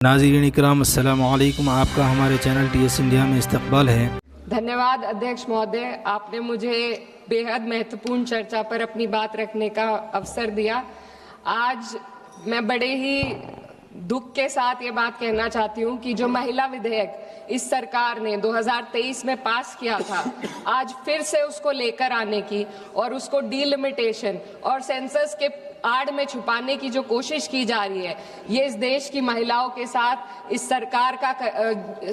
नाज़रीन इकराम अस्सलामु अलैकुम। आपका हमारे चैनल TS इंडिया में इस्तकबाल है। धन्यवाद अध्यक्ष महोदय, आपने मुझे बेहद महत्वपूर्ण चर्चा पर अपनी बात रखने का अवसर दिया। आज मैं बड़े ही दुख के साथ ये बात कहना चाहती हूँ कि जो महिला विधेयक इस सरकार ने 2023 में पास किया था, आज फिर से उसको लेकर आने की और उसको डीलिमिटेशन और सेंसस के आड़ में छुपाने की जो कोशिश की जा रही है, ये इस देश की महिलाओं के साथ इस सरकार का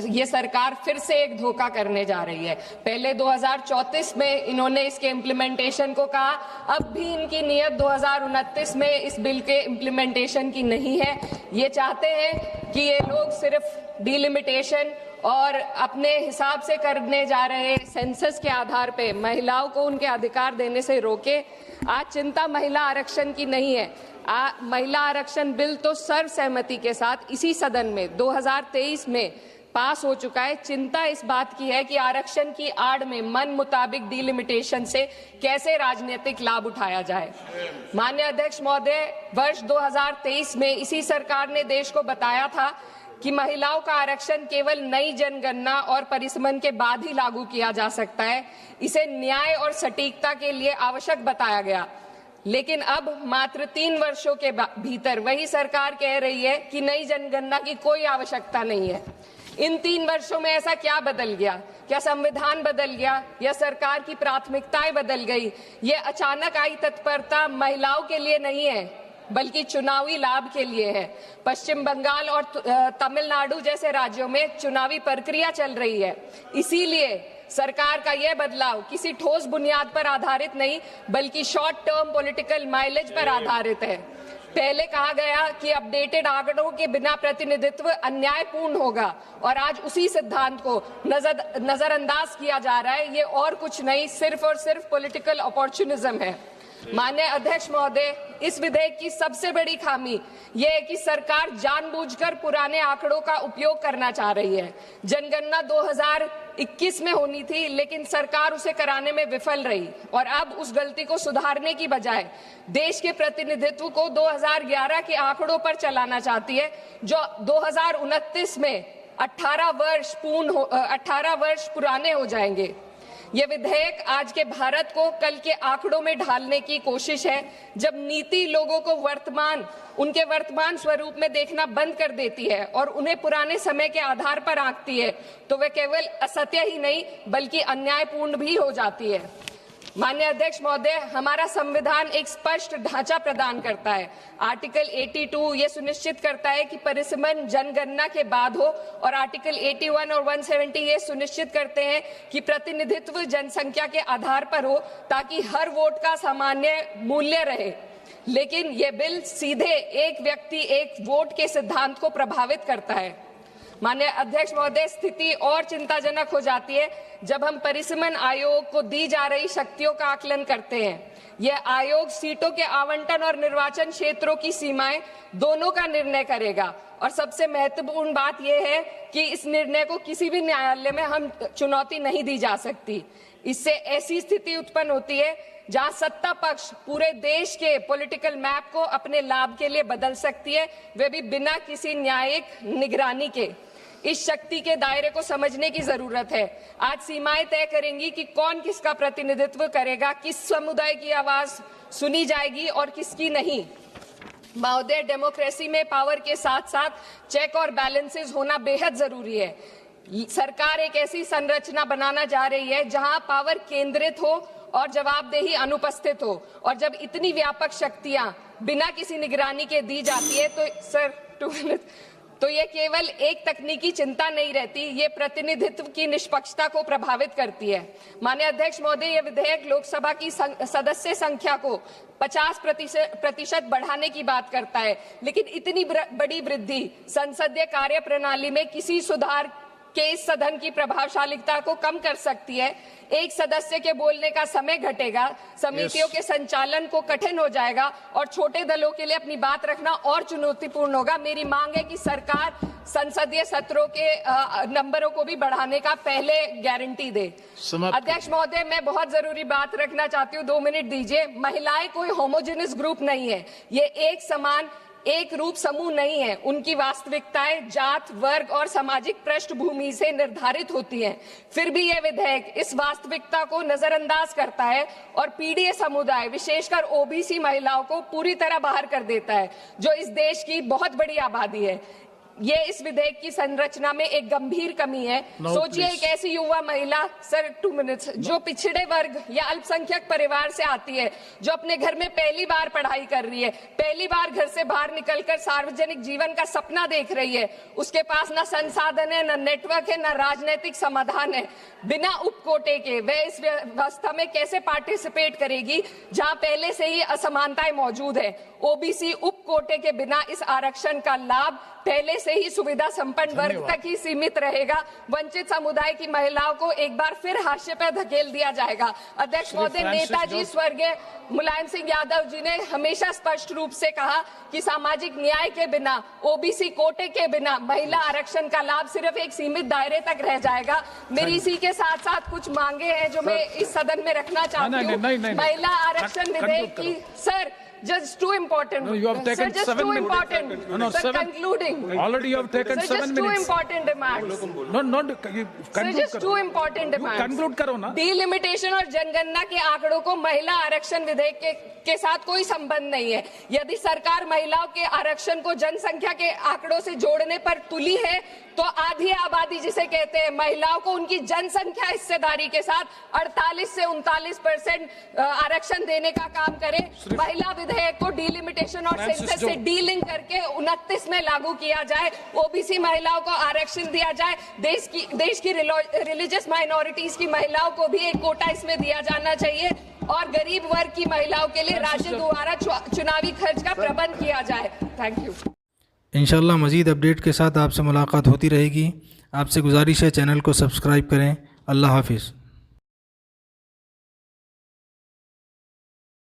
ये सरकार फिर से एक धोखा करने जा रही है। पहले 2034 में इन्होंने इसके इम्प्लीमेंटेशन को कहा, अब भी इनकी नीयत 2029 में इस बिल के इम्प्लीमेंटेशन की नहीं है। ये चाहते हैं कि ये लोग सिर्फ डीलिमिटेशन और अपने हिसाब से करने जा रहे सेंसस के आधार पे महिलाओं को उनके अधिकार देने से रोके। आज चिंता महिला आरक्षण की नहीं है। महिला आरक्षण बिल तो सर्वसहमति के साथ इसी सदन में 2023 में पास हो चुका है। चिंता इस बात की है कि आरक्षण की आड़ में मन मुताबिक डीलिमिटेशन से कैसे राजनीतिक लाभ उठाया जाए। माननीय अध्यक्ष महोदय, वर्ष 2023 में इसी सरकार ने देश को बताया था कि महिलाओं का आरक्षण केवल नई जनगणना और परिसमन के बाद ही लागू किया जा सकता है। इसे न्याय और सटीकता के लिए आवश्यक बताया गया, लेकिन अब मात्र 3 वर्षों के भीतर वही सरकार कह रही है कि नई जनगणना की कोई आवश्यकता नहीं है। इन 3 वर्षों में ऐसा क्या बदल गया? क्या संविधान बदल गया या सरकार की प्राथमिकताएं बदल गई? ये अचानक आई तत्परता महिलाओं के लिए नहीं है, बल्कि चुनावी लाभ के लिए है। पश्चिम बंगाल और तमिलनाडु जैसे राज्यों में चुनावी प्रक्रिया चल रही है, इसीलिए सरकार का यह बदलाव किसी ठोस बुनियाद पर आधारित नहीं, बल्कि शॉर्ट टर्म पॉलिटिकल माइलेज पर आधारित है। पहले कहा गया कि अपडेटेड आंकड़ों के बिना प्रतिनिधित्व अन्यायपूर्ण होगा, और आज उसी सिद्धांत को नजरअंदाज किया जा रहा है। ये और कुछ नहीं, सिर्फ और सिर्फ पॉलिटिकल अपॉर्चुनिज्म है। माननीय अध्यक्ष महोदय, इस विधेयक की सबसे बड़ी खामी यह है कि सरकार जानबूझकर पुराने आंकड़ों का उपयोग करना चाह रही है। जनगणना 2021 में होनी थी, लेकिन सरकार उसे कराने में विफल रही, और अब उस गलती को सुधारने की बजाय देश के प्रतिनिधित्व को 2011 के आंकड़ों पर चलाना चाहती है, जो 2029 में 18 वर्ष पुराने हो जाएंगे। ये विधेयक आज के भारत को कल के आंकड़ों में ढालने की कोशिश है। जब नीति लोगों को उनके वर्तमान स्वरूप में देखना बंद कर देती है और उन्हें पुराने समय के आधार पर आंकती है, तो वह केवल असत्य ही नहीं बल्कि अन्यायपूर्ण भी हो जाती है। माननीय अध्यक्ष महोदय, हमारा संविधान एक स्पष्ट ढांचा प्रदान करता है। आर्टिकल 82 ये सुनिश्चित करता है कि परिसमन जनगणना के बाद हो, और आर्टिकल 81 और 170 ये सुनिश्चित करते हैं कि प्रतिनिधित्व जनसंख्या के आधार पर हो, ताकि हर वोट का सामान्य मूल्य रहे। लेकिन ये बिल सीधे एक व्यक्ति एक वोट के सिद्धांत को प्रभावित करता है। माननीय अध्यक्ष महोदय, स्थिति और चिंताजनक हो जाती है जब हम परिसमन आयोग को दी जा रही शक्तियों का आकलन करते हैं। यह आयोग सीटों के आवंटन और निर्वाचन क्षेत्रों की सीमाएं दोनों का निर्णय करेगा, और सबसे महत्वपूर्ण बात यह है कि इस निर्णय को किसी भी न्यायालय में हम चुनौती नहीं दी जा सकती। इससे ऐसी स्थिति उत्पन्न होती है जहां सत्ता पक्ष पूरे देश के पॉलिटिकल मैप को अपने लाभ के लिए बदल सकती है, वे भी बिना किसी न्यायिक निगरानी के। इस शक्ति के दायरे को समझने की जरूरत है। आज सीमाएं तय करेंगी कि कौन किसका प्रतिनिधित्व करेगा, किस समुदाय की आवाज सुनी जाएगी और किसकी नहीं। महोदय, डेमोक्रेसी में पावर के साथ साथ चेक और बैलेंसेस होना बेहद जरूरी है। सरकार एक ऐसी संरचना बनाना जा रही है जहां पावर केंद्रित हो और जवाबदेही अनुपस्थित हो, और जब इतनी व्यापक शक्तियां बिना किसी निगरानी के दी जाती है तो ये केवल एक तकनीकी चिंता नहीं रहती, ये प्रतिनिधित्व की निष्पक्षता को प्रभावित करती है। माननीय अध्यक्ष महोदय, ये विधेयक लोकसभा की सदस्य संख्या को 50% बढ़ाने की बात करता है, लेकिन इतनी बड़ी वृद्धि संसदीय कार्य प्रणाली में किसी सुधार के इस सदन की प्रभावशालीता को कम कर सकती है। एक सदस्य के बोलने का समय घटेगा, समितियों के संचालन को कठिन हो जाएगा, और छोटे दलों के लिए अपनी बात रखना और चुनौतीपूर्ण होगा। मेरी मांग है कि सरकार संसदीय सत्रों के नंबरों को भी बढ़ाने का पहले गारंटी दे। अध्यक्ष महोदय, मैं बहुत जरूरी बात रखना चाहती हूँ, 2 मिनट दीजिए। महिलाएं कोई होमोजेनियस ग्रुप नहीं है, ये एक समान एक रूप समूह नहीं है। उनकी वास्तविकताएं जात, वर्ग और सामाजिक पृष्ठभूमि से निर्धारित होती हैं। फिर भी यह विधेयक इस वास्तविकता को नजरअंदाज करता है और पीड़ित समुदाय, विशेषकर ओबीसी महिलाओं को पूरी तरह बाहर कर देता है, जो इस देश की बहुत बड़ी आबादी है। ये इस विधेयक की संरचना में एक गंभीर कमी है। सोचिए एक ऐसी युवा महिला, सर 2 मिनट्स, जो पिछड़े वर्ग या अल्पसंख्यक परिवार से आती है, जो अपने घर में पहली बार पढ़ाई कर रही है, पहली बार घर से बाहर निकलकर सार्वजनिक जीवन का सपना देख रही है। उसके पास ना संसाधन है, ना नेटवर्क है, ना राजनीतिक समाधान है। बिना उपकोटे के वह इस व्यवस्था में कैसे पार्टिसिपेट करेगी जहां पहले से ही असमानताएं मौजूद है। ओबीसी उपकोटे के बिना इस आरक्षण का लाभ पहले से ही सुविधा संपन्न वर्ग तक ही सीमित रहेगा। वंचित समुदाय की महिलाओं को एक बार फिर हाशिए पर धकेल दिया जाएगा। अध्यक्ष महोदय, नेताजी स्वर्गीय मुलायम सिंह यादव जी ने हमेशा स्पष्ट रूप से कहा कि सामाजिक न्याय के बिना, ओबीसी कोटे के बिना महिला आरक्षण का लाभ सिर्फ एक सीमित दायरे तक रह जाएगा। मेरी इसी के साथ साथ कुछ मांगे हैं जो मैं इस सदन में रखना चाहती हूँ। महिला आरक्षण विधेयक की, sir, just too important. No, you have taken sir, just 7 too minutes. important. No, sir, 7. concluding. Already you have taken sir, 7 just minutes. too important demands. No, not you Sir, conclude just too important demands. conclude करो ना. Delimitation और जनगणना के आंकड़ों को महिला आरक्षण विधेयक के साथ कोई संबंध नहीं है। यदि सरकार महिलाओं के आरक्षण को जनसंख्या के आंकड़ों से जोड़ने पर तुली है, तो आधी आबादी जिसे कहते हैं, महिलाओं को उनकी जनसंख्या हिस्सेदारी के साथ 48 से 39% आरक्षण देने का काम करे। महिला विधेयक को डिलिमिटेशन और सेंसस से डीलिंक करके 29 में लागू किया जाए। ओबीसी महिलाओं को आरक्षण दिया जाए। देश की रिलीजियस माइनॉरिटीज की महिलाओं को भी एक कोटा इसमें दिया जाना चाहिए और गरीब वर्ग की महिलाओं के लिए राज्य द्वारा चुनावी खर्च का प्रबंध किया जाए। Thank you. इंशाल्लाह मज़ीद अपडेट के साथ आपसे मुलाकात होती रहेगी। आपसे गुजारिश है चैनल को सब्सक्राइब करें। अल्लाह हाफिज़।